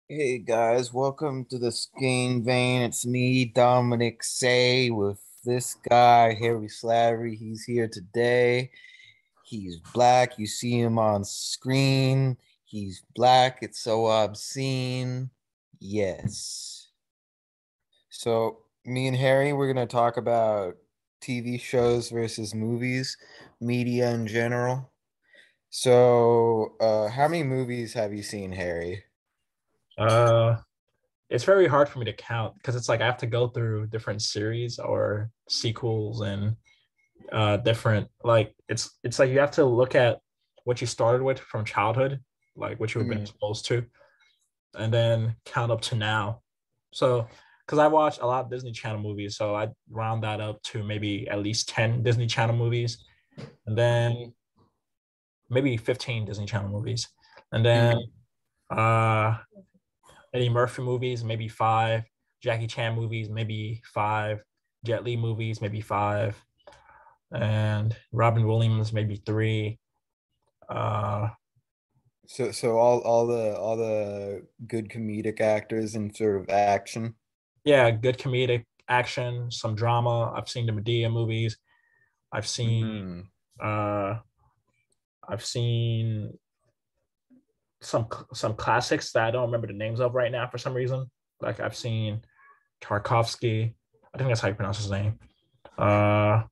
Hey guys, welcome to the Skein vein. It's me, Dominic Say, with this guy, Harry Slattery. He's here today. He's black. You see him on screen. He's black. It's so obscene. Yes. So, me and Harry, we're going to talk about TV shows versus movies, media in general. So, how many movies have you seen, Harry? Uh, it's very hard for me to count because it's like I have to go through different series or sequels and different like it's like you have to look at what you started with from childhood, like what you've been Mm, exposed to, and then count up to now. So, because I watch a lot of Disney Channel movies, so I round that up to maybe at least 10 Disney Channel movies, and then maybe 15 Disney Channel movies, and then mm. uh Eddie Murphy movies, maybe five. Jackie Chan movies, maybe five. Jet Li movies, maybe five. And Robin Williams, maybe three. Uh, So all the good comedic actors and sort of action. yeah, good comedic action, some drama. I've seen the Medea movies. I've seen Hmm. uh, I've seen some classics that I don't remember the names of right now for some reason. Like I've seen Tarkovsky. I think that's how you pronounce his name. Uh,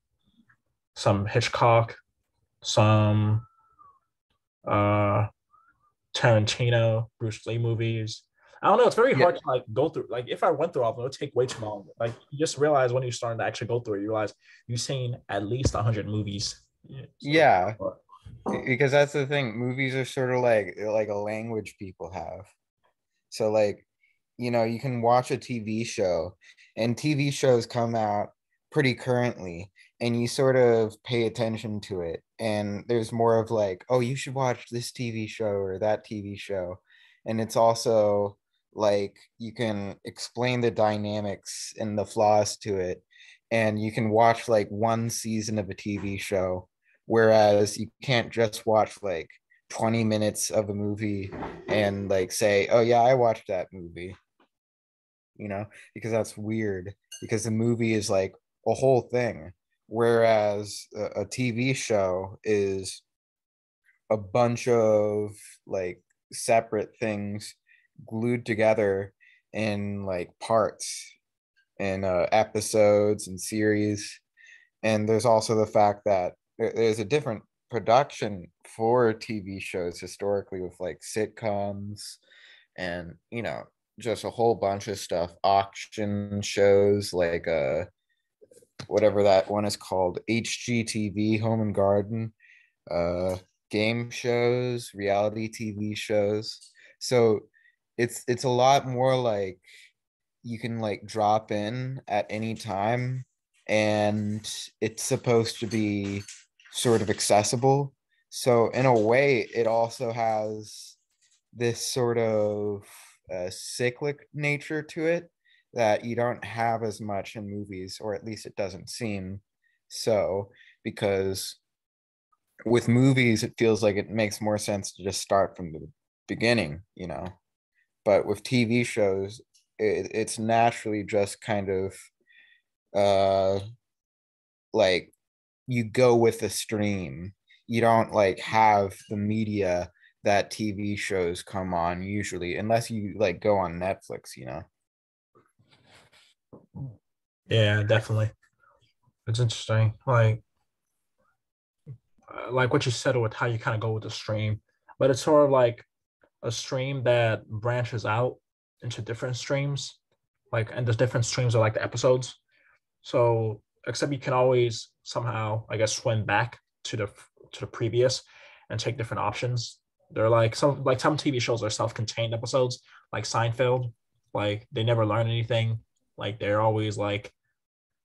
some Hitchcock, some uh Tarantino, Bruce Lee movies. I don't know. It's very Yeah, hard to like go through. Like if I went through all of them, it would take way too long. Like you just realize when you're starting to actually go through it, you realize you've seen at least 100 movies. Yeah, so, yeah, because that's the thing. Movies are sort of like a language people have. So like, you can watch a TV show, and TV shows come out pretty currently, and you sort of pay attention to it. And there's more of like, oh, you should watch this TV show or that TV show. And it's also like you can explain the dynamics and the flaws to it. And you can watch like one season of a TV show, whereas you can't just watch like 20 minutes of a movie and like say, oh yeah, I watched that movie, because that's weird because the movie is like a whole thing. Whereas a TV show is a bunch of like separate things glued together in like parts and episodes and series. And there's also the fact that there's a different production for TV shows historically with like sitcoms and just a whole bunch of stuff, auction shows like whatever that one is called, HGTV, Home and Garden, uh game shows, reality TV shows. So it's a lot more like you can like drop in at any time, and it's supposed to be sort of accessible. So in a way it also has this sort of cyclic nature to it that you don't have as much in movies, or at least it doesn't seem so, because with movies it feels like it makes more sense to just start from the beginning. But with TV shows, it's naturally just kind of uh like you go with the stream. You don't like have the media that TV shows come on usually, unless you like go on Netflix. yeah, definitely. It's interesting. Like what you said with how you kind of go with the stream, but it's sort of like a stream that branches out into different streams. Like, and the different streams are like the episodes. So, except you can always somehow, I guess, swim back to the previous and take different options. They're like some TV shows are self-contained episodes, like Seinfeld. Like they never learn anything. Like they're always like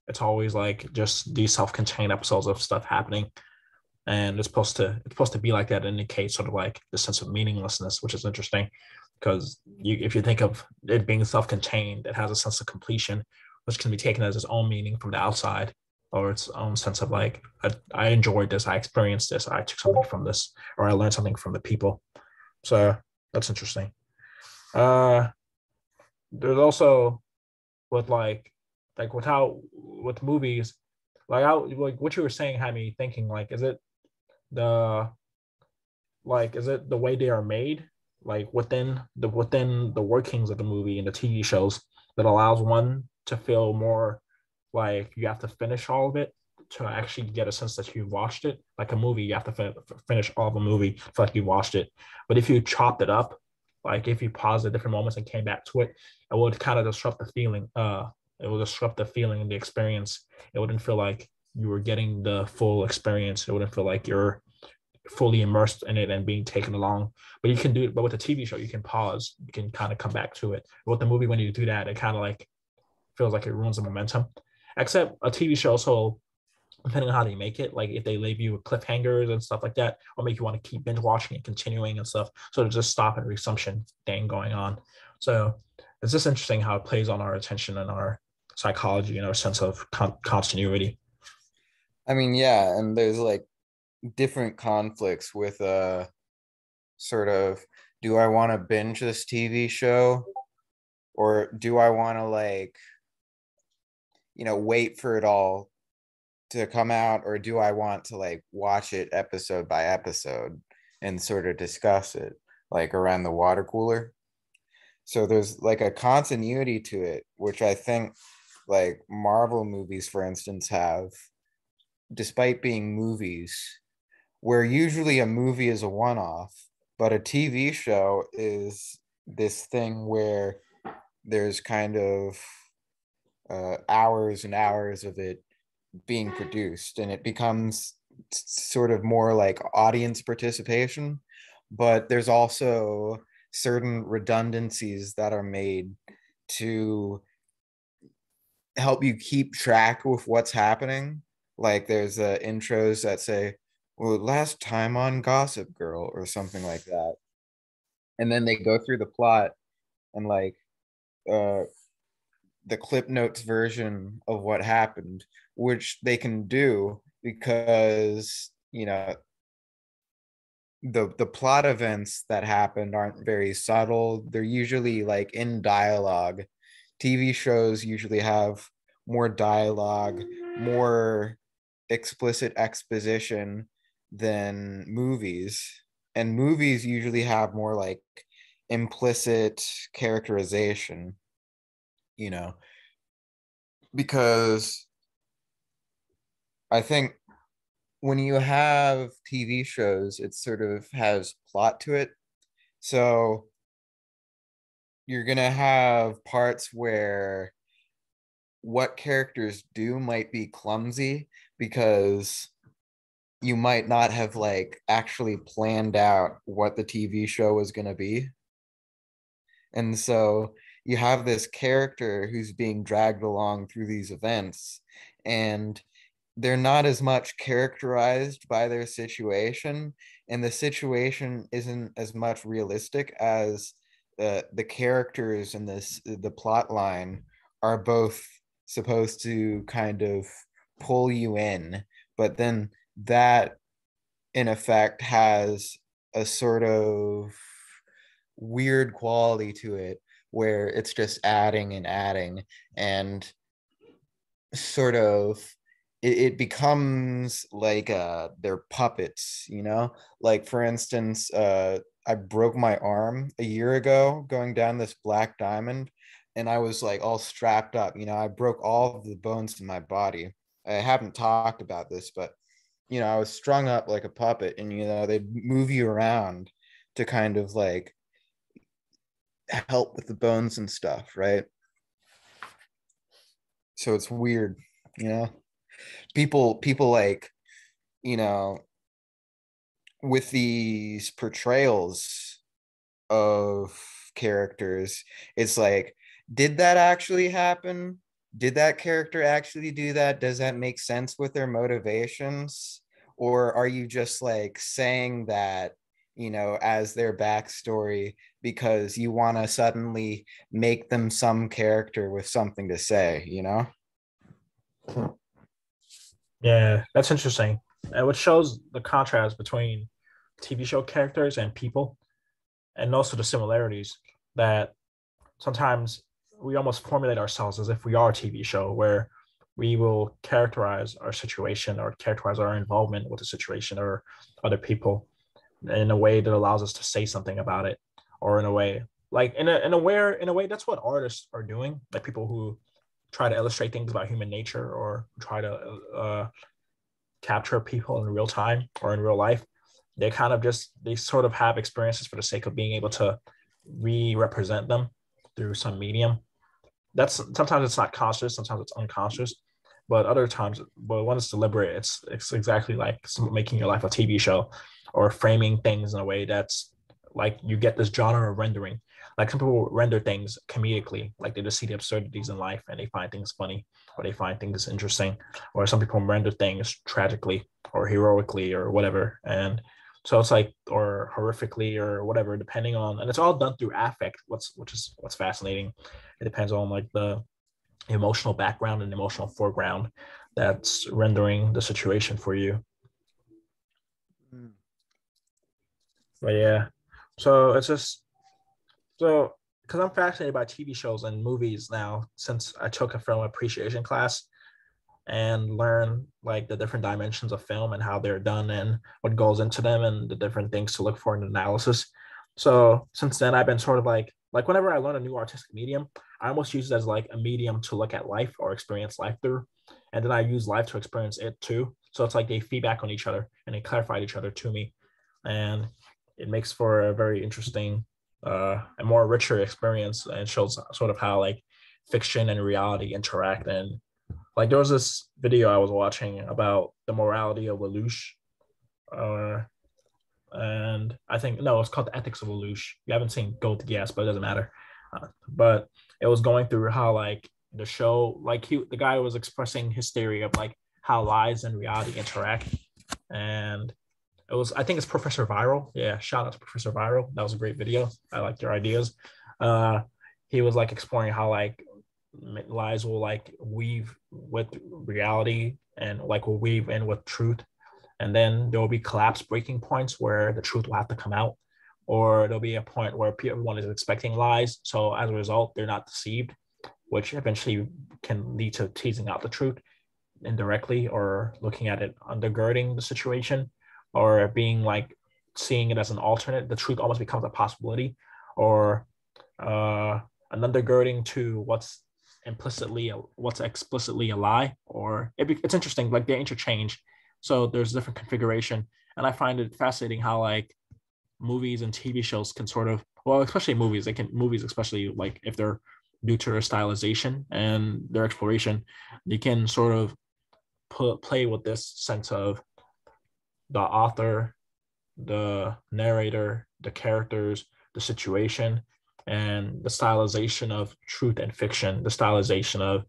it's always like just these self-contained episodes of stuff happening. And it's supposed to be like that, indicate sort of like the sense of meaninglessness, which is interesting because if you think of it being self-contained, it has a sense of completion, which can be taken as its own meaning from the outside or its own sense of like I enjoyed this, I experienced this, I took something from this, or I learned something from the people. So that's interesting. there's also with like with how with movies, like how like what you were saying had me thinking like the is it the way they are made like within the workings of the movie and the TV shows that allows one to feel more like you have to finish all of it to actually get a sense that you've watched it. Like a movie, you have to finish all of a movie, feel like you watched it. But if you chopped it up, like if you paused at different moments and came back to it, it would kind of disrupt the feeling. It would disrupt the feeling and the experience. It wouldn't feel like you were getting the full experience. It wouldn't feel like you're fully immersed in it and being taken along. But you can do it. But with a TV show, you can pause. You can kind of come back to it. But with the movie, when you do that, it kind of like feels like it ruins the momentum. Except a TV show, so depending on how they make it, like if they leave you with cliffhangers and stuff like that, or make you want to keep binge watching and continuing and stuff. So to just stop and resumption thing going on. So it's just interesting how it plays on our attention and our psychology and our sense of continuity. I mean, yeah, and there's like different conflicts with sort of, do I want to binge this TV show, or do I want to like, wait for it all to come out, or do I want to like watch it episode by episode and sort of discuss it like around the water cooler? So there's like a continuity to it, which I think like Marvel movies, for instance, have, despite being movies, where usually a movie is a one off, but a TV show is this thing where there's kind of hours and hours of it being produced, and it becomes sort of more like audience participation. But there's also certain redundancies that are made to help you keep track with what's happening. Like there's intros that say, well, last time on Gossip Girl or something like that. And then they go through the plot and like uh the clip notes version of what happened, which they can do because, the plot events that happened aren't very subtle. They're usually like in dialogue. TV shows usually have more dialogue, more explicit exposition than movies. And movies usually have more like implicit characterization, you know, because I think when you have TV shows, it sort of has plot to it. So you're going to have parts where what characters do might be clumsy because you might not have like actually planned out what the TV show was going to be. And so you have this character who's being dragged along through these events, and they're not as much characterized by their situation, and the situation isn't as much realistic as the characters in the plot line are both supposed to kind of pull you in, but then that in effect has a sort of weird quality to it where it's just adding and adding, and sort of it becomes like they're puppets, like for instance, I broke my arm a year ago going down this black diamond, and I was like all strapped up. I broke all of the bones in my body. I haven't talked about this, but I was strung up like a puppet, and they'd move you around to kind of like help with the bones and stuff, right? So it's weird, you know. People like, you know, with these portrayals of characters, it's like, did that actually happen? Did that character actually do that? Does that make sense with their motivations? Or are you just like saying that, as their backstory because you want to suddenly make them some character with something to say? Yeah, that's interesting. And what shows the contrast between TV show characters and people, and also the similarities that sometimes we almost formulate ourselves as if we are a TV show where we will characterize our situation or characterize our involvement with the situation or other people in a way that allows us to say something about it, or in a way like in a way that's what artists are doing, like people who try to illustrate things about human nature or try to capture people in real time or in real life. They kind of just they sort of have experiences for the sake of being able to re-represent them through some medium. That's sometimes it's not conscious, sometimes it's unconscious, but other times, but when it's deliberate, it's exactly like making your life a TV show or framing things in a way that's like you get this genre of rendering. Like some people render things comedically, like they just see the absurdities in life and they find things funny or they find things interesting. Or some people render things tragically or heroically or whatever. And so it's like or horrifically or whatever, depending on, and it's all done through affect. Which is what's fascinating. It depends on like the emotional background and emotional foreground that's rendering the situation for you. Mm. But yeah, so it's just so because I'm fascinated by TV shows and movies now since I took a film appreciation class and learn like the different dimensions of film and how they're done and what goes into them and the different things to look for in analysis. So since then, I've been sort of like whenever I learn a new artistic medium, I almost use it as like a medium to look at life or experience life through, and then I use life to experience it too. So it's like they feedback on each other and they clarify each other to me, and it makes for a very interesting, a more richer experience and shows sort of how like fiction and reality interact. And like there was this video I was watching about the morality of Lelouch, uh, and I think no, it's called the ethics of Lelouch. You haven't seen Gold Gas, but it doesn't matter. But it was going through how like the show, like the guy was expressing his theory of like how lies and reality interact, and it was I think it's Professor Viral. Yeah, shout out to Professor Viral. That was a great video. I liked your ideas. Uh, he was like exploring how like lies will like weave with reality and like will weave in with truth, and then there will be collapse breaking points where the truth will have to come out, or there'll be a point where everyone is expecting lies, so as a result they're not deceived, which eventually can lead to teasing out the truth indirectly or looking at it undergirding the situation or being like seeing it as an alternate. The truth almost becomes a possibility or uh, an undergirding to what's explicitly a lie. Or it's interesting, like they interchange. So there's different configuration, and I find it fascinating how like movies and TV shows can sort of, well, especially movies, they can movies especially like if they're due to their stylization and their exploration, they can sort of play with this sense of the author, the narrator, the characters, the situation, and the stylization of truth and fiction, the stylization of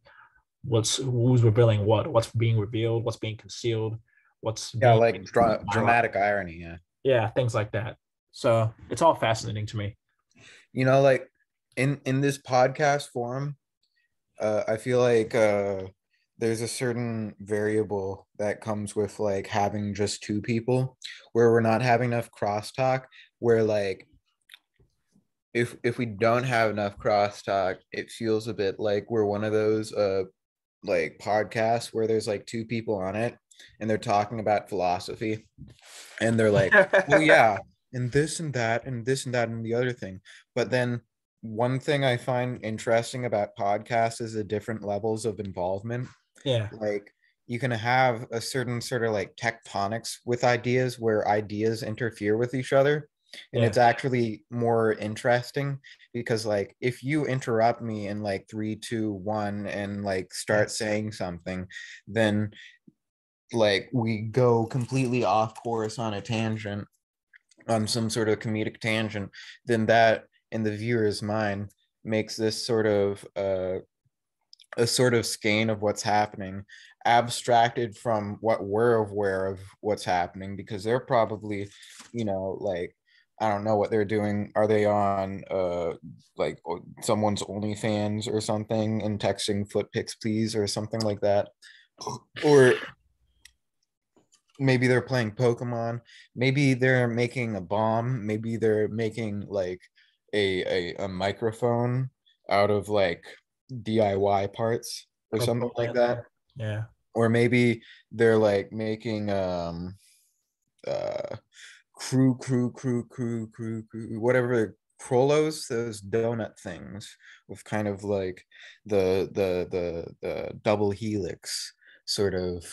who's revealing what's being revealed, what's being concealed, what's Yeah, being like dramatic irony. Yeah. yeah, things like that. So it's all fascinating to me. Like in this podcast forum, I feel like there's a certain variable that comes with like having just two people where we're not having enough crosstalk, where like if we don't have enough crosstalk, it feels a bit like we're one of those like podcasts where there's like two people on it and they're talking about philosophy and they're like, well, yeah, and this and that and this and that and the other thing. But then one thing I find interesting about podcasts is the different levels of involvement. Yeah, Like you can have a certain sort of like tectonics with ideas where ideas interfere with each other. And yeah, it's actually more interesting because like if you interrupt me in like 3, 2, 1 and like start saying something, then like we go completely off course on a tangent, on some sort of comedic tangent, then that in the viewer's mind makes this sort of a sort of skein of what's happening abstracted from what we're aware of what's happening, because they're probably, like, I don't know what they're doing. Are they on like someone's OnlyFans or something and texting foot pics please or something like that? Or maybe they're playing Pokemon. Maybe they're making a bomb. Maybe they're making like a microphone out of like DIY parts or something like Components. that. Yeah. Or maybe they're like making uh crew whatever Krolos, those donut things with kind of like the double helix sort of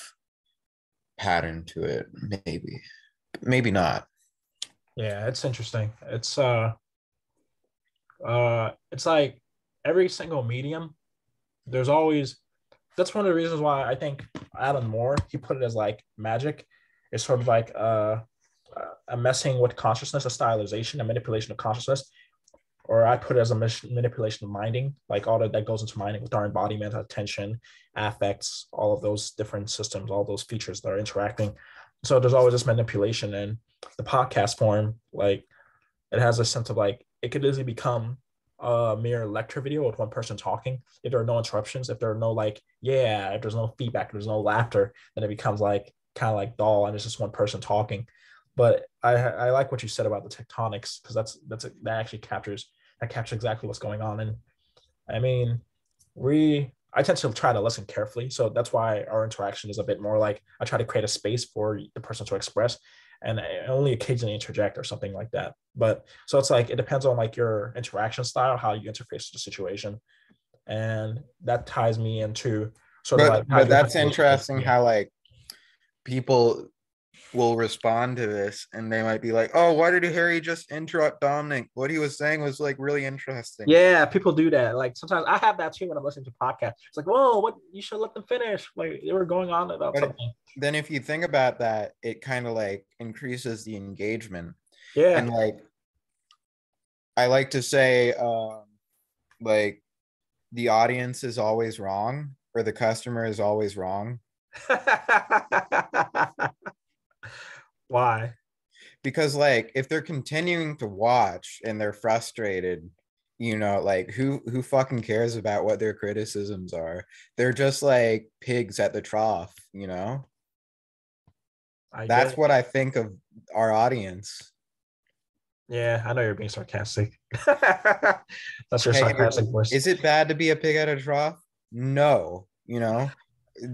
pattern to it. Maybe not. Yeah, it's interesting. It's like every single medium, there's always that's one of the reasons why I think Alan Moore, he put it as like magic. It's sort of like a messing with consciousness, a stylization, a manipulation of consciousness, or I put it as a manipulation of minding, like all that goes into minding with our embodiment, attention, affects, all of those different systems, all those features that are interacting. So there's always this manipulation in the podcast form. Like it has a sense of like it could easily become a mere lecture video with one person talking. If there are no interruptions, if there are no like, yeah, if there's no feedback, there's no laughter, then it becomes like kind of like dull and it's just one person talking. But I like what you said about the tectonics because that actually captures exactly what's going on. And I mean, I tend to try to listen carefully, so that's why our interaction is a bit more like I try to create a space for the person to express, and I only occasionally interject or something like that. But so it's like it depends on like your interaction style, how you interface with the situation, and that ties me into sort of like how But your that's relationship. interesting Yeah. how like people will respond to this and they might be like, oh, why did Harry just interrupt Dominic? What he was saying was like really interesting. Yeah, people do that. Like sometimes I have that too when I'm listening to podcasts. It's like, whoa, what you should let them finish. Like they were going on about But something. then if you think about that, it kind of like increases the engagement. Yeah. And like I like to say, like the audience is always wrong or the customer is always wrong. Why? Because like if they're continuing to watch and they're frustrated, like who fucking cares about what their criticisms are? They're just like pigs at the trough. I get That's it. what I think of our audience. Yeah, I know you're being sarcastic. That's your Hey, sarcastic voice. is it bad to be a pig at a trough? No.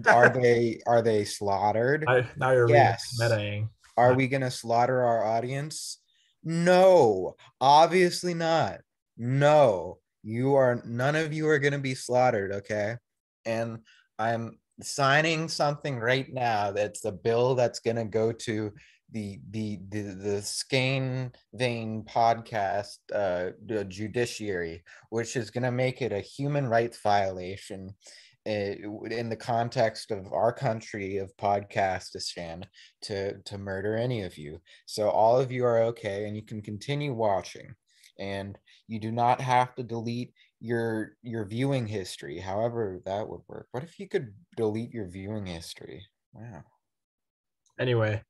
Are they slaughtered? Now you're really Yes. metaing. Are Now, we going to slaughter our audience? No, obviously not. No, none of you are going to be slaughtered, okay? And I'm signing something right now that's the bill that's going to go to the Skein Vein podcast the judiciary, which is going to make it a human rights violation in the context of our country of podcastistan to murder any of you. So all of you are okay, and you can continue watching, and you do not have to delete your viewing history. However, that would work. What if you could delete your viewing history? Wow. anyway,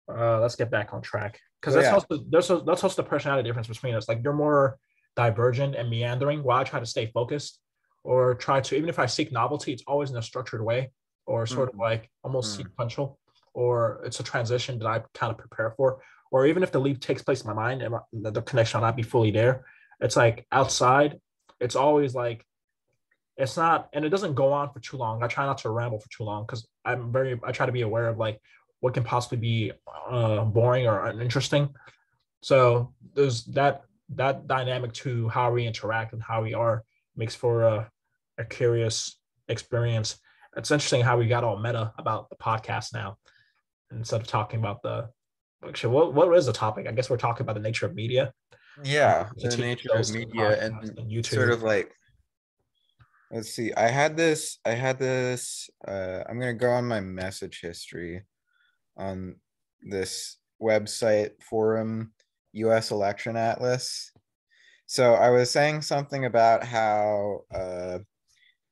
let's get back on track because So yeah. that's also the personality difference between us. Like you're more divergent and meandering, while I try to stay focused or try to even if I seek novelty, it's always in a structured way or sort of Mm, like almost mm. sequential, or it's a transition that I kind of prepare for. Or even if the leap takes place in my mind and the connection will not be fully there, it's like outside. It's always like it's not, and it doesn't go on for too long. I try not to ramble for too long because I try to be aware of like what can possibly be boring or uninteresting. So there's that dynamic to how we interact and how we are makes for a curious experience. It's interesting how we got all meta about the podcast now instead of talking about the actually what is the topic? I guess we're talking about the nature of media, Yeah, to the TV nature of shows, and media podcasts, and and sort YouTube. of like, let's see. I had this I'm going to go on my message history on this website forum, US Election Atlas. So I was saying something about how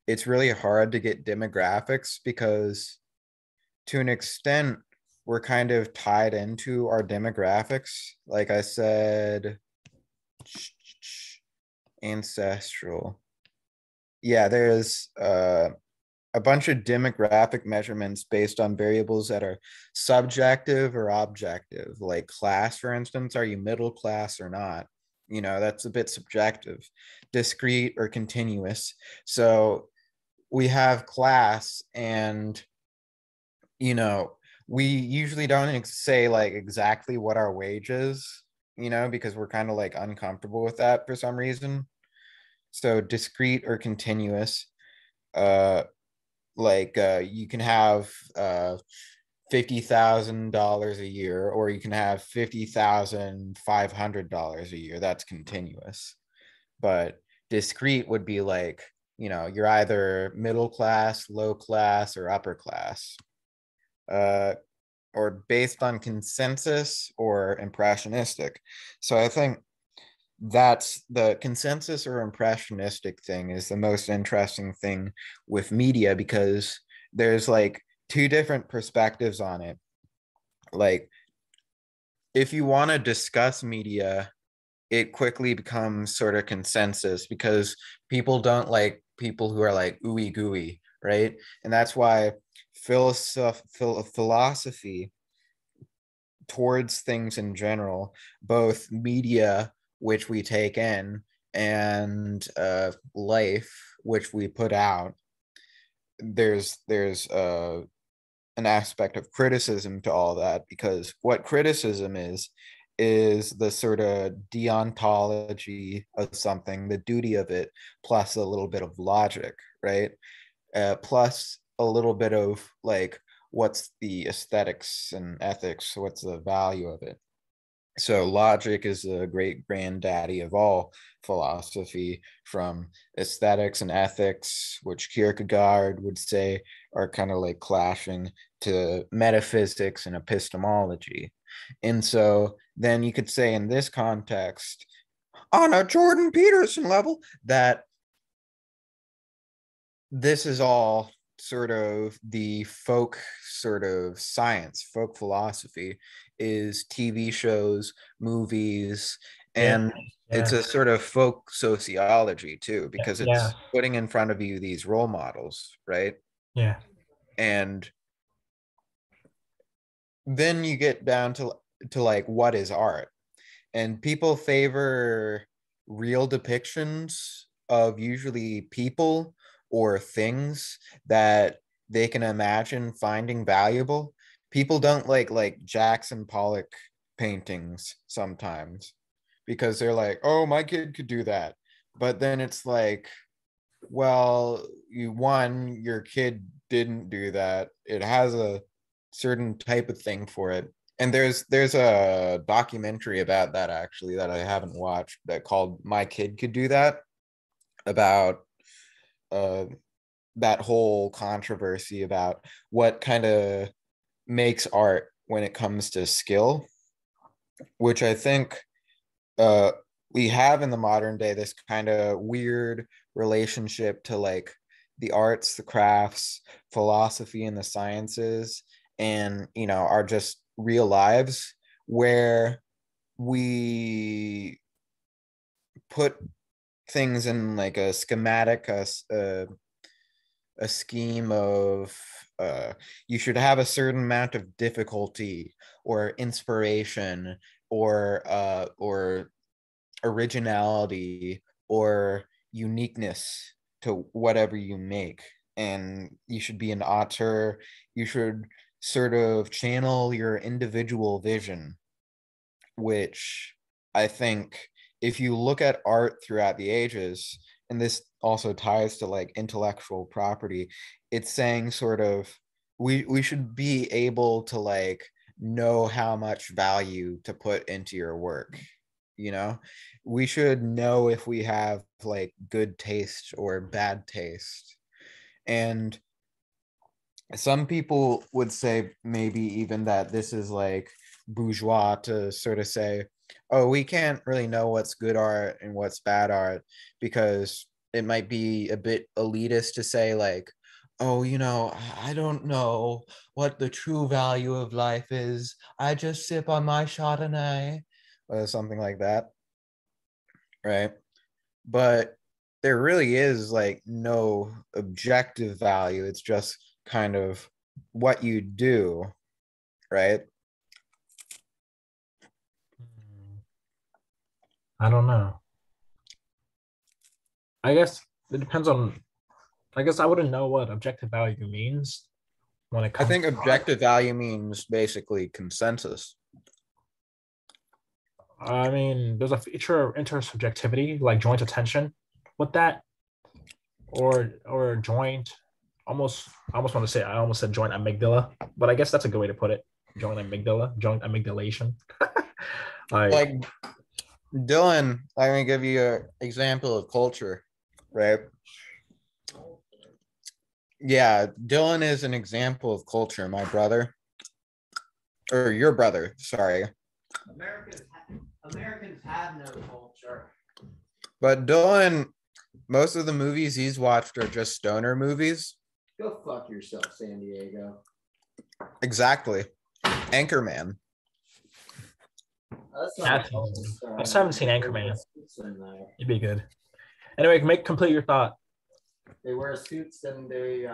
it's really hard to get demographics because to an extent we're kind of tied into our demographics. Like I said, ancestral. Yeah, there's a bunch of demographic measurements based on variables that are subjective or objective, like class, for instance. Are you middle class or not? That's a bit subjective. Discrete or continuous. So we have class, and you know we usually don't say like exactly what our wage is, because we're kind of like uncomfortable with that for some reason. So discrete or continuous, uh you can have $50,000 a year, or you can have $50,500 a year. That's continuous. But discrete would be like, you're either middle class, low class, or upper class, uh, or based on consensus or impressionistic. So I think that's the consensus or impressionistic thing is the most interesting thing with media, because there's like two different perspectives on it. Like, if you want to discuss media, it quickly becomes sort of consensus, because people don't like people who are like ooey gooey, right? And that's why philosophy towards things in general, both media, which we take in, and life, which we put out, there's an aspect of criticism to all that, because what criticism is the sort of deontology of something, the duty of it, plus a little bit of logic, right? Plus a little bit of like, what's the aesthetics and ethics, what's the value of it. So logic is the great granddaddy of all philosophy, from aesthetics and ethics, which Kierkegaard would say are kind of like clashing, to metaphysics and epistemology. And so then you could say in this context, on a Jordan Peterson level, that this is all sort of the folk sort of science, folk philosophy is TV shows, movies, Yeah, and it's yeah, a sort of folk sociology too, because yeah, it's putting in front of you these role models, right? yeah. And then you get down to like, what is art? And people favor real depictions of usually people or things that they can imagine finding valuable. People don't like Jackson Pollock paintings sometimes, because they're like, oh, my kid could do that. But then it's like, well, your kid didn't do that. It has a certain type of thing for it. And there's a documentary about that, actually, that I haven't watched, that called My Kid Could Do That, about uh that whole controversy about what kind of makes art when it comes to skill, which I think uh we have in the modern day this kind of weird relationship to like the arts, the crafts, philosophy, and the sciences, and are just real lives, where we put things in like a schematic, a scheme of you should have a certain amount of difficulty or inspiration, or originality or uniqueness to whatever you make. And you should be an author. You should sort of channel your individual vision, which I think, if you look at art throughout the ages, and this also ties to like intellectual property, it's saying sort of, we should be able to like know how much value to put into your work. You know, we should know if we have like good taste or bad taste. And some people would say maybe even that this is like bourgeois to sort of say, oh, we can't really know what's good art and what's bad art, because it might be a bit elitist to say like, oh, I don't know what the true value of life is. I just sip on my Chardonnay, or something like that, right? But there really is like no objective value. It's just kind of what you do, right? Hmm. I don't know. I guess it depends on. I guess I wouldn't know what objective value means when it I comes think to art. objective value means basically consensus. I mean, there's a feature of intersubjectivity, like joint attention, with that, or joint. I almost want to say I almost said joint amygdala, but I guess that's a good way to put it. Joint amygdala, joint amygdalation. Like, Like Dylan, let me give you an example of culture, right? Yeah, Dylan is an example of culture, my brother, or your brother, sorry. Americans, Americans have no culture. But Dylan, most of the movies he's watched are just stoner movies. Go fuck yourself, San Diego. Exactly. Anchorman. I still haven't seen Anchorman. It'd be good. Anyway, complete your thought. They wear suits and they're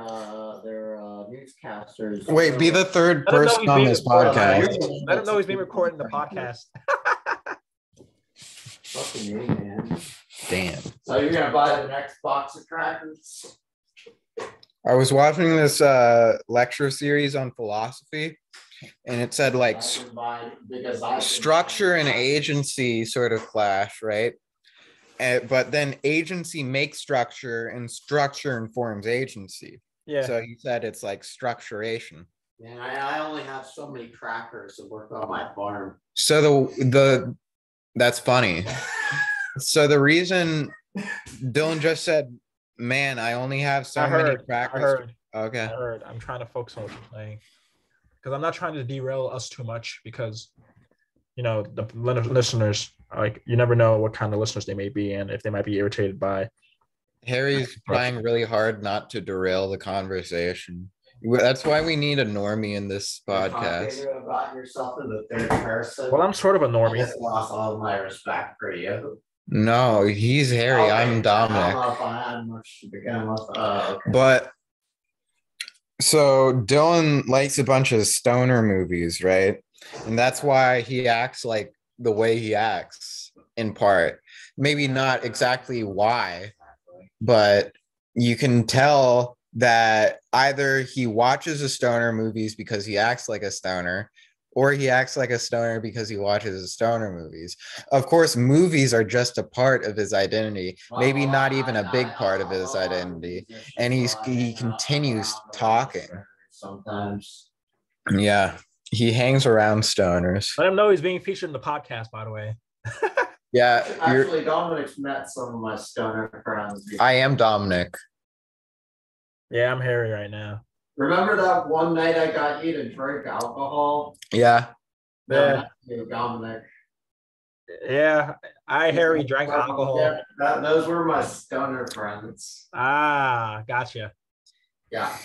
newscasters. Wait, be the third Let him know person he's on being this recorded. podcast. Let him know he's being recorded in the podcast. Fucking A, man. Damn. So you're gonna buy the next box of crackers? I was watching this lecture series on philosophy, and it said like structure and agency sort of clash, right? But then agency makes structure, and structure informs agency. Yeah. So you said it's like structuration. Man, I only have so many crackers to work on my farm. So the that's funny. So the reason Dylan just said, "Man, I only have so many crackers." I heard. Okay. I heard. I'm trying to focus on what you're saying because I'm not trying to derail us too much because the listeners, like, you never know what kind of listeners they may be and if they might be irritated by. Harry's trying really hard not to derail the conversation. That's why we need a normie in this podcast. You're about yourself in the third person. Well, I'm sort of a normie. I just lost all of my respect for you. No, he's Harry. Okay. I'm Dominic. I don't know if I'm much to begin with. Okay. But so Dylan likes a bunch of stoner movies, right? And that's why he acts like the way he acts, in part. Maybe not exactly why, but you can tell that either he watches the stoner movies because he acts like a stoner, or he acts like a stoner because he watches the stoner movies. Of course, movies are just a part of his identity, maybe not even a big part of his identity. And he continues talking. Sometimes. Yeah, he hangs around stoners. Let him know he's being featured in the podcast, by the way. Yeah. Actually, Dominic's met some of my stoner friends. I am Dominic. Yeah, I'm Harry right now. Remember that one night I got you to drink alcohol? Yeah. Yeah. Dominic. Yeah, Harry drank alcohol. Yeah, those were my stoner friends. Ah, gotcha. Yeah.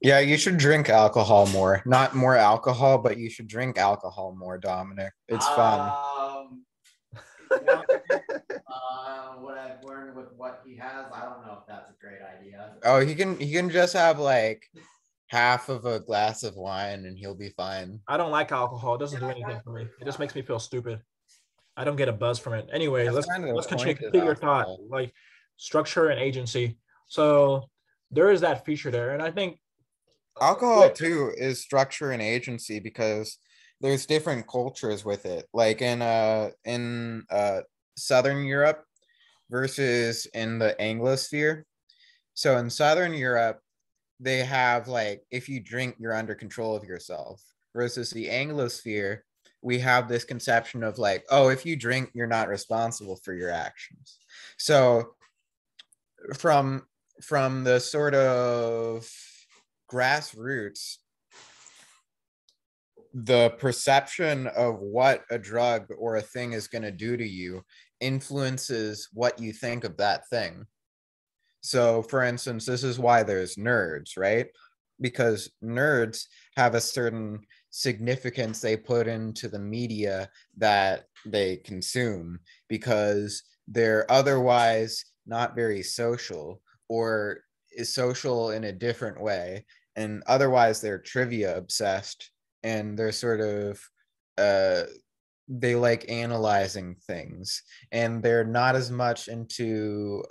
Yeah, you should drink alcohol more. Not more alcohol, but you should drink alcohol more, Dominic. It's fun. What I've learned with what he has, I don't know if that's a great idea. Oh, he can just have like half of a glass of wine and he'll be fine. I don't like alcohol. It doesn't do anything for me. It just makes me feel stupid. I don't get a buzz from it. Anyway, let's continue. Complete your thought, like structure and agency. So there is that feature there, and I think alcohol too is structure and agency because there's different cultures with it. Like in Southern Europe versus in the Anglosphere. So in Southern Europe, they have like, if you drink, you're under control of yourself. Versus the Anglosphere, we have this conception of like, oh, if you drink, you're not responsible for your actions. So from the sort of grassroots, the perception of what a drug or a thing is going to do to you influences what you think of that thing. So, for instance, this is why there's nerds, right? Because nerds have a certain significance they put into the media that they consume because they're otherwise not very social or is social in a different way. And otherwise they're trivia obsessed and they're sort of they like analyzing things, and they're not as much into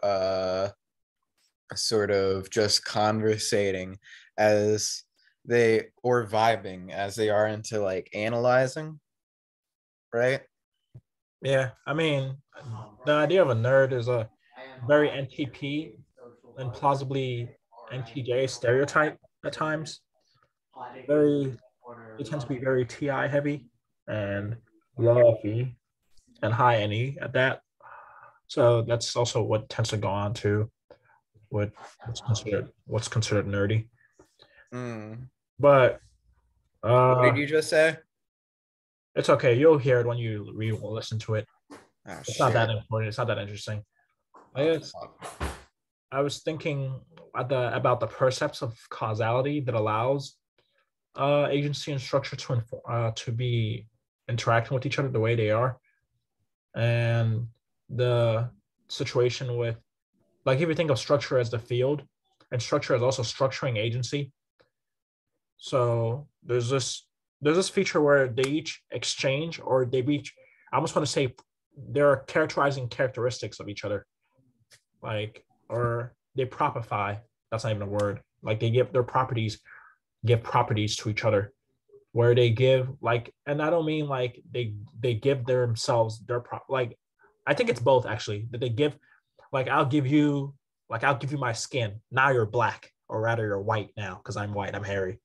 sort of just conversating as they or vibing as they are into like analyzing, right? Yeah, I mean, the idea of a nerd is a very NTP and plausibly NTJ stereotype at times. Very, they tend to be very TI heavy and low FE and high NE at that. So that's also what tends to go on to what what's considered nerdy. Mm. But What did uh, you just say? it's okay. You'll hear it when you listen to it. Oh It's not that shit. important. It's not that interesting. I Oh guess fuck. I was thinking about the percepts of causality that allows agency and structure to be interacting with each other the way they are, and the situation with, like, if you think of structure as the field, and structure as also structuring agency. So there's this feature where they each exchange, or they each, I almost want to say, they're characterizing characteristics of each other, like, or they propify. That's not even a word. Like, they give their properties, give properties to each other, where they give, like, and I don't mean like they give themselves their like, I think it's both actually, that they give, like, I'll give you my skin. Now you're black, or rather you're white now because I'm white, I'm hairy,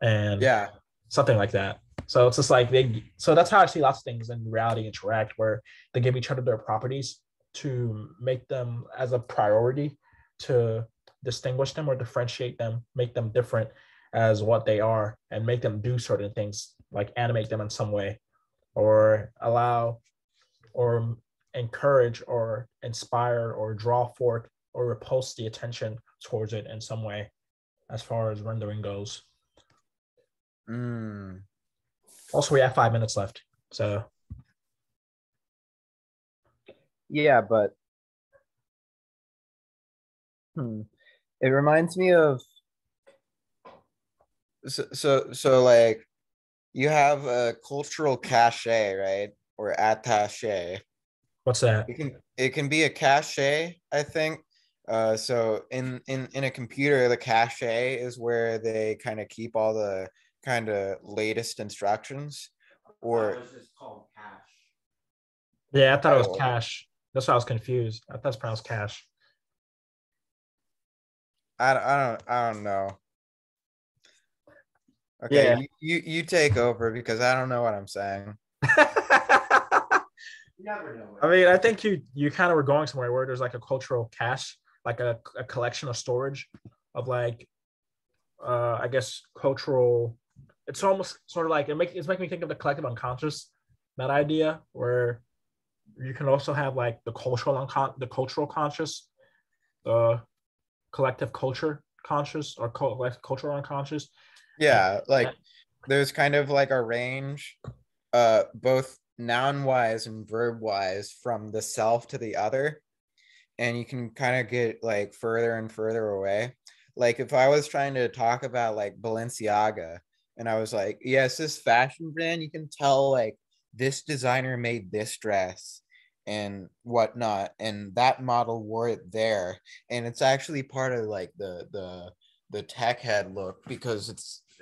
and Yeah. something like that. So it's just like so that's how I see lots of things in reality interact, where they give each other their properties to make them as a priority, to distinguish them or differentiate them, make them different as what they are, and make them do certain things, like animate them in some way, or allow, or encourage, or inspire, or draw forth, or repulse the attention towards it in some way, as far as rendering goes. Mm. Also, we have 5 minutes left. So Yeah, but it reminds me of so like you have a cultural cachet, right? Or attaché. what's that? It can be a cache, I think. So in a computer, the cache is where they kind of keep all the kind of latest instructions. Or was just called cash. Yeah, I thought it was oh, cash. That's why I was confused. I thought it's pronounced cash. I don't know. Okay, Yeah. you take over because I don't know what I'm saying. You never know. I mean, I think you kind of were going somewhere where there's like a cultural cache, like a collection of storage of, like, I guess, cultural. It's almost sort of like it's making me think of the collective unconscious, that idea where you can also have like the cultural conscious, the collective culture conscious, or cultural unconscious, and Yeah, like there's kind of like a range, both noun wise and verb wise, from the self to the other, and you can kind of get like further and further away. Like if I was trying to talk about like Balenciaga, and I was like, yes, this fashion brand, you can tell like this designer made this dress and whatnot, and that model wore it there, and it's actually part of like the tech head look, because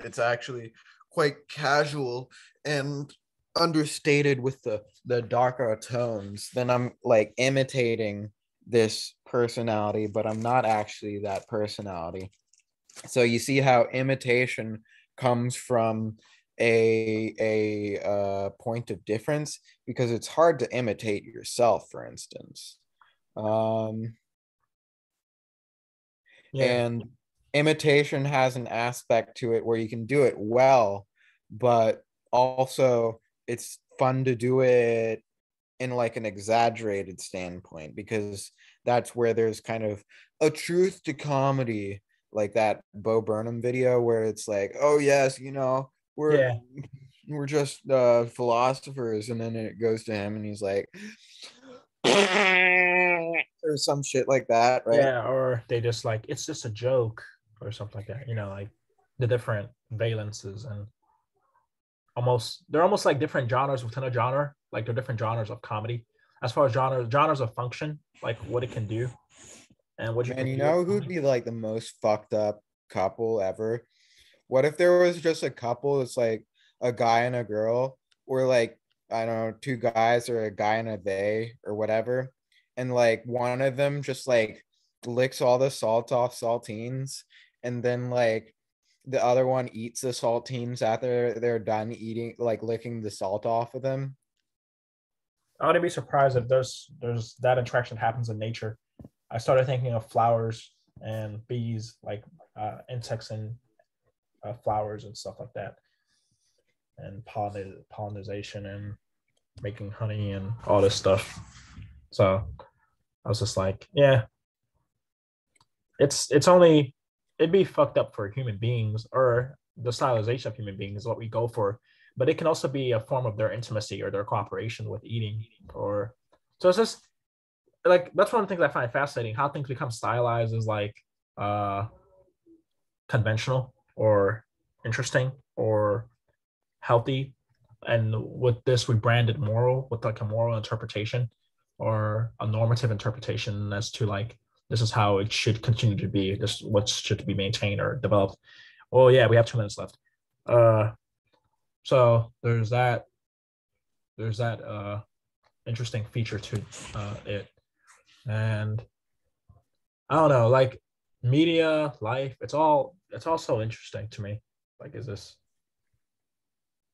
it's actually quite casual and understated with the darker tones. Then I'm like imitating this personality, but I'm not actually that personality. So you see how imitation comes from a point of difference, because it's hard to imitate yourself, for instance. Um, yeah, and imitation has an aspect to it where you can do it well, but also it's fun to do it in like an exaggerated standpoint, because that's where there's kind of a truth to comedy, like that Bo Burnham video where it's like, oh yes, we're yeah, we're just philosophers, and then it goes to him and he's like or some shit like that, right? yeah. Or they just like, it's just a joke or something like that. Like the different valences and they're almost like different genres within a genre. Like they're different genres of comedy. As far as genres of function, like what it can do and what you Man, can you do with know who'd comedy. be like the most fucked up couple ever? What if there was just a couple? It's like a guy and a girl, or like, I don't know, two guys or a guy and a they or whatever. And like one of them just like licks all the salt off saltines, and then like the other one eats the saltines after they're done eating, like licking the salt off of them. I wouldn't be surprised if there's that interaction happens in nature. I started thinking of flowers and bees, like insects and flowers and stuff like that, and pollination and making honey and all this stuff. So I was just like, yeah, it's only it'd be fucked up for human beings or the stylization of human beings is what we go for, but it can also be a form of their intimacy or their cooperation with eating. Or so it's just like that's one of the things I find fascinating. How things become stylized is like uh conventional or interesting or healthy. And with this, we branded moral with like a moral interpretation or a normative interpretation as to like this is how it should continue to be. This what should be maintained or developed. Oh yeah, we have 2 minutes left. Uh, so there's that interesting feature to it, and I don't know, like media, life. It's all so interesting to me. Like, is this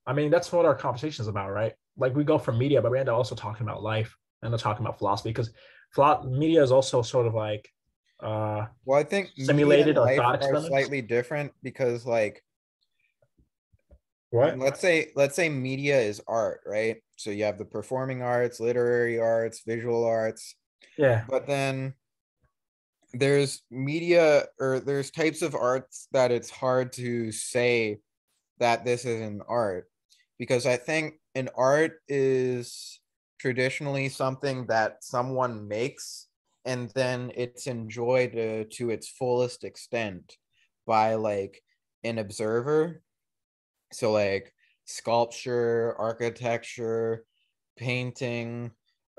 I mean, that's what our conversation is about, right? Like we go from media, but we end up also talking about life and then talking about philosophy because media is also sort of like Well, I think media and simulated or life thought are experiments. slightly different because like What? let's say media is art, right? So you have the performing arts, literary arts, visual arts, Yeah, but then there's media or there's types of arts that it's hard to say that this is an art, because I think an art is traditionally something that someone makes and then it's enjoyed to its fullest extent by like an observer. So like sculpture, architecture, painting,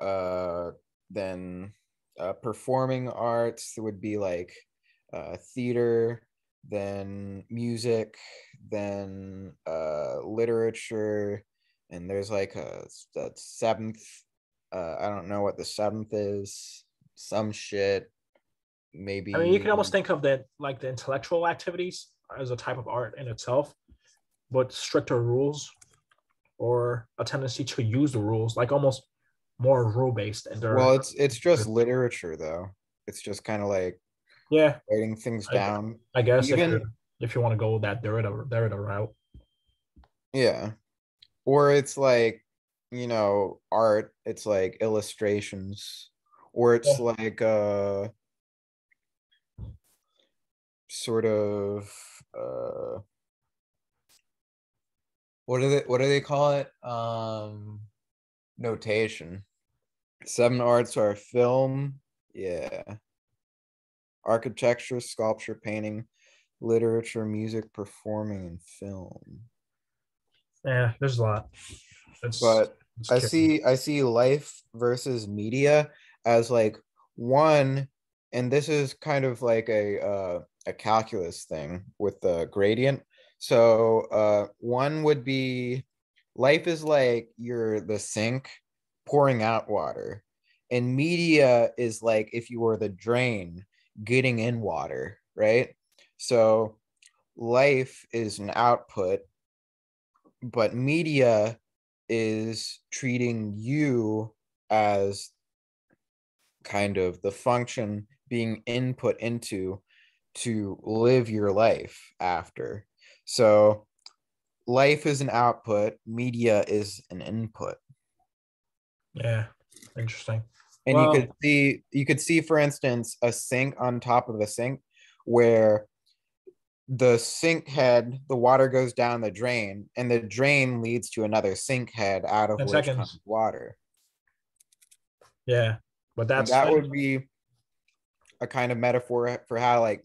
uh then performing arts would be like theater, then music, then literature, and there's like a seventh, I don't know what the seventh is, some shit, I mean, you can maybe. almost think of that like the intellectual activities as a type of art in itself, but stricter rules or a tendency to use the rules, like almost more rule based. And Well, they're it's just literature though. It's just kind of like yeah, writing things I, down. I guess Even, if you want to go that Derrida route. yeah. Or it's like, art, it's like illustrations. Or it's Yeah. like sort of uh what do they call it? Notation. Seven arts are film, yeah. Architecture, sculpture, painting, literature, music, performing, and film. Yeah, there's a lot. It's But it's I curious. see I see life versus media as like one, and this is kind of like a calculus thing with the gradient. So one would be life is like you're the sink pouring out water, and media is like if you were the drain getting in water, right? So life is an output, but media is treating you as kind of the function being input into to live your life after. So life is an output, media is an input. Yeah, interesting. And you Well, could see for instance a sink on top of a sink where the sink head, the water goes down the drain, and the drain leads to another sink head out of 10 which comes seconds. water. Yeah, but And that's that would be a kind of metaphor for how like